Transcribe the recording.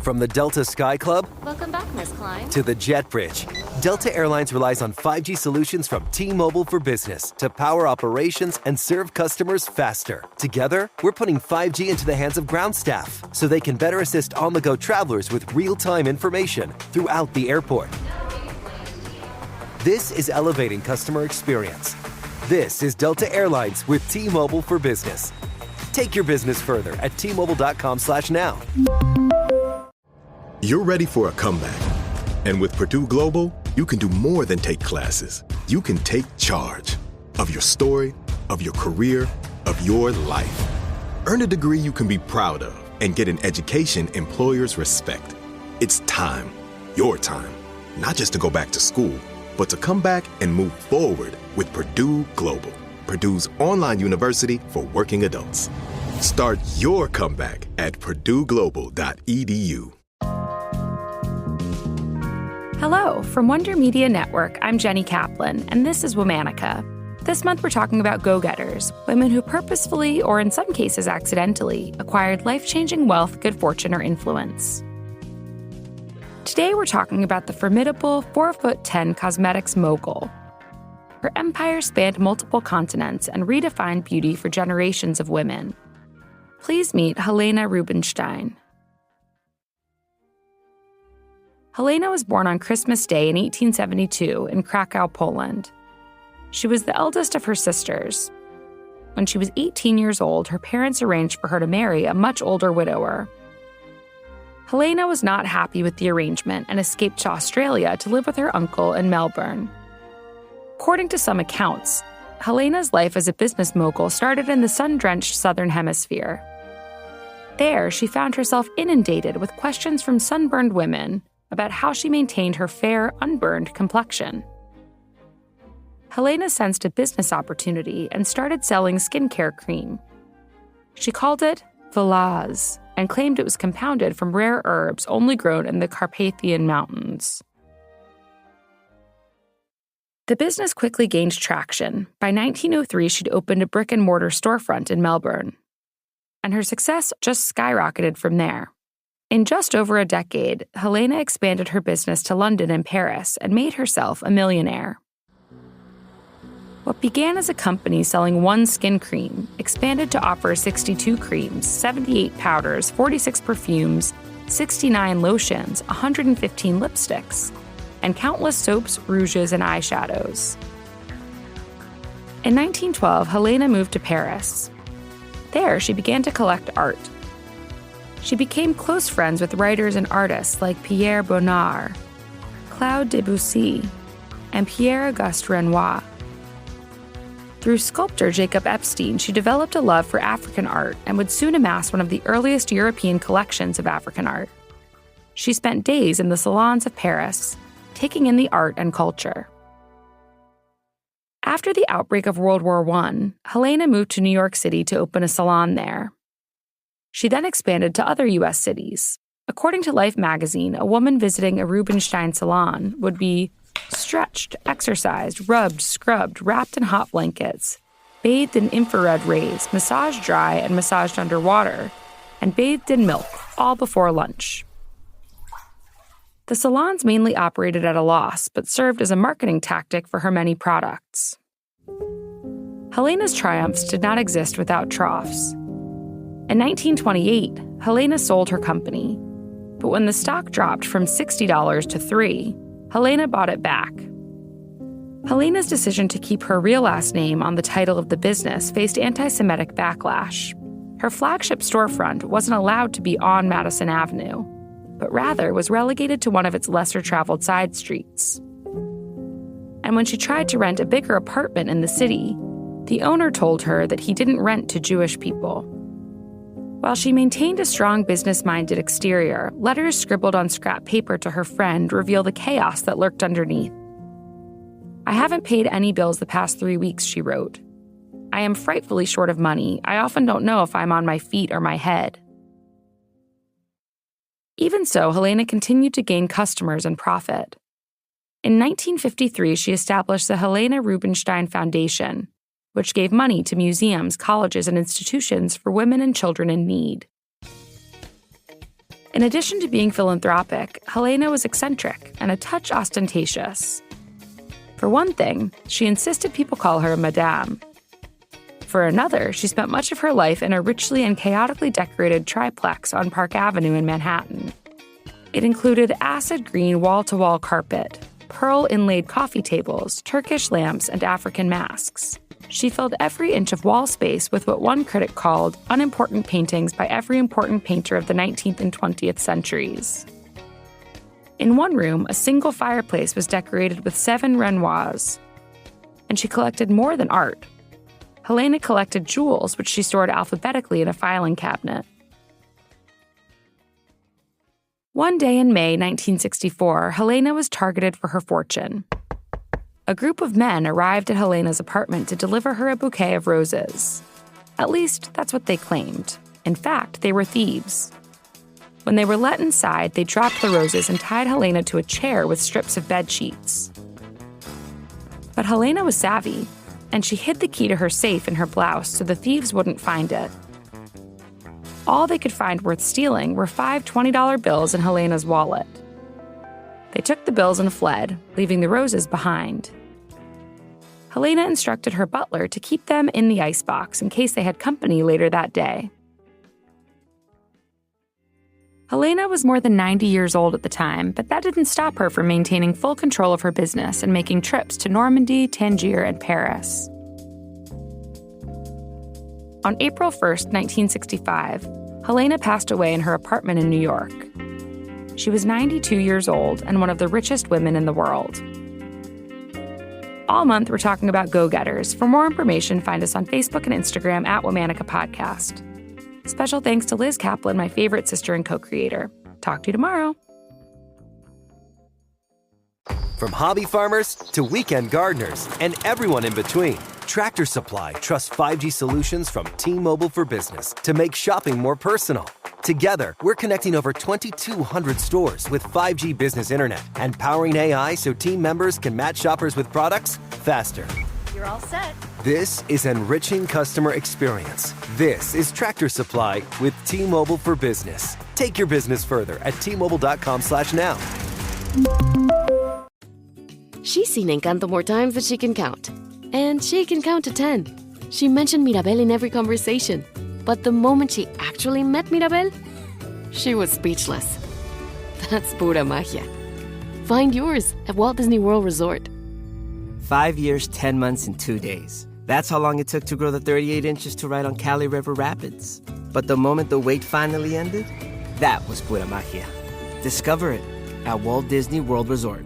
From the Delta Sky Club Welcome back, Miss Klein. to the Jet Bridge, Delta Airlines relies on 5G solutions from T-Mobile for Business to power operations and serve customers faster. Together, we're putting 5G into the hands of ground staff so they can better assist on-the-go travelers with real-time information throughout the airport. This is elevating customer experience. This is Delta Airlines with T-Mobile for Business. Take your business further at T-Mobile.com/now. You're ready for a comeback. And with Purdue Global, you can do more than take classes. You can take charge of your story, of your career, of your life. Earn a degree you can be proud of and get an education employers respect. It's time, your time, not just to go back to school, but to come back and move forward with Purdue Global, Purdue's online university for working adults. Start your comeback at purdueglobal.edu. Hello, from Wonder Media Network, I'm Jenny Kaplan, and this is Womanica. This month we're talking about go-getters, women who purposefully, or in some cases accidentally, acquired life-changing wealth, good fortune, or influence. Today we're talking about the formidable 4'10" cosmetics mogul. Her empire spanned multiple continents and redefined beauty for generations of women. Please meet Helena Rubinstein. Helena was born on Christmas Day in 1872 in Krakow, Poland. She was the eldest of her sisters. When she was 18 years old, her parents arranged for her to marry a much older widower. Helena was not happy with the arrangement and escaped to Australia to live with her uncle in Melbourne. According to some accounts, Helena's life as a business mogul started in the sun-drenched Southern Hemisphere. There, she found herself inundated with questions from sunburned women about how she maintained her fair, unburned complexion. Helena sensed a business opportunity and started selling skincare cream. She called it Velaz and claimed it was compounded from rare herbs only grown in the Carpathian Mountains. The business quickly gained traction. By 1903, she'd opened a brick-and-mortar storefront in Melbourne. And her success just skyrocketed from there. In just over a decade, Helena expanded her business to London and Paris and made herself a millionaire. What began as a company selling one skin cream expanded to offer 62 creams, 78 powders, 46 perfumes, 69 lotions, 115 lipsticks, and countless soaps, rouges, and eyeshadows. In 1912, Helena moved to Paris. There, she began to collect art. She became close friends with writers and artists like Pierre Bonnard, Claude Debussy, and Pierre-Auguste Renoir. Through sculptor Jacob Epstein, she developed a love for African art and would soon amass one of the earliest European collections of African art. She spent days in the salons of Paris, taking in the art and culture. After the outbreak of World War I, Helena moved to New York City to open a salon there. She then expanded to other U.S. cities. According to Life magazine, a woman visiting a Rubinstein salon would be stretched, exercised, rubbed, scrubbed, wrapped in hot blankets, bathed in infrared rays, massaged dry and massaged underwater, and bathed in milk, all before lunch. The salons mainly operated at a loss, but served as a marketing tactic for her many products. Helena's triumphs did not exist without troughs. In 1928, Helena sold her company, but when the stock dropped from $60 to $3, Helena bought it back. Helena's decision to keep her real last name on the title of the business faced anti-Semitic backlash. Her flagship storefront wasn't allowed to be on Madison Avenue, but rather was relegated to one of its lesser-traveled side streets. And when she tried to rent a bigger apartment in the city, the owner told her that he didn't rent to Jewish people. While she maintained a strong business-minded exterior, letters scribbled on scrap paper to her friend reveal the chaos that lurked underneath. "I haven't paid any bills the past 3 weeks," she wrote. "I am frightfully short of money. I often don't know if I'm on my feet or my head." Even so, Helena continued to gain customers and profit. In 1953, she established the Helena Rubinstein Foundation, which gave money to museums, colleges, and institutions for women and children in need. In addition to being philanthropic, Helena was eccentric and a touch ostentatious. For one thing, she insisted people call her Madame. For another, she spent much of her life in a richly and chaotically decorated triplex on Park Avenue in Manhattan. It included acid green wall-to-wall carpet, pearl-inlaid coffee tables, Turkish lamps, and African masks. She filled every inch of wall space with what one critic called unimportant paintings by every important painter of the 19th and 20th centuries. In one room, a single fireplace was decorated with 7 Renoirs. And she collected more than art. Helena collected jewels, which she stored alphabetically in a filing cabinet. One day in May 1964, Helena was targeted for her fortune. A group of men arrived at Helena's apartment to deliver her a bouquet of roses. At least, that's what they claimed. In fact, they were thieves. When they were let inside, they dropped the roses and tied Helena to a chair with strips of bed sheets. But Helena was savvy, and she hid the key to her safe in her blouse so the thieves wouldn't find it. All they could find worth stealing were 5 $20 bills in Helena's wallet. They took the bills and fled, leaving the roses behind. Helena instructed her butler to keep them in the icebox in case they had company later that day. Helena was more than 90 years old at the time, but that didn't stop her from maintaining full control of her business and making trips to Normandy, Tangier, and Paris. On April 1st, 1965, Helena passed away in her apartment in New York. She was 92 years old and one of the richest women in the world. All month, we're talking about go-getters. For more information, find us on Facebook and Instagram at Womanica Podcast. Special thanks to Liz Kaplan, my favorite sister and co-creator. Talk to you tomorrow. From hobby farmers to weekend gardeners and everyone in between, Tractor Supply trusts 5G solutions from T-Mobile for Business to make shopping more personal. Together, we're connecting over 2,200 stores with 5G business internet and powering AI so team members can match shoppers with products faster. You're all set. This is enriching customer experience. This is Tractor Supply with T-Mobile for Business. Take your business further at T-Mobile.com/now. She's seen Encanto more times than she can count. And she can count to 10. She mentioned Mirabel in every conversation. But the moment she actually met Mirabel, she was speechless. That's pura magia. Find yours at Walt Disney World Resort. 5 years, 10 months, and 2 days. That's how long it took to grow the 38 inches to ride on Cali River Rapids. But the moment the wait finally ended, that was pura magia. Discover it at Walt Disney World Resort.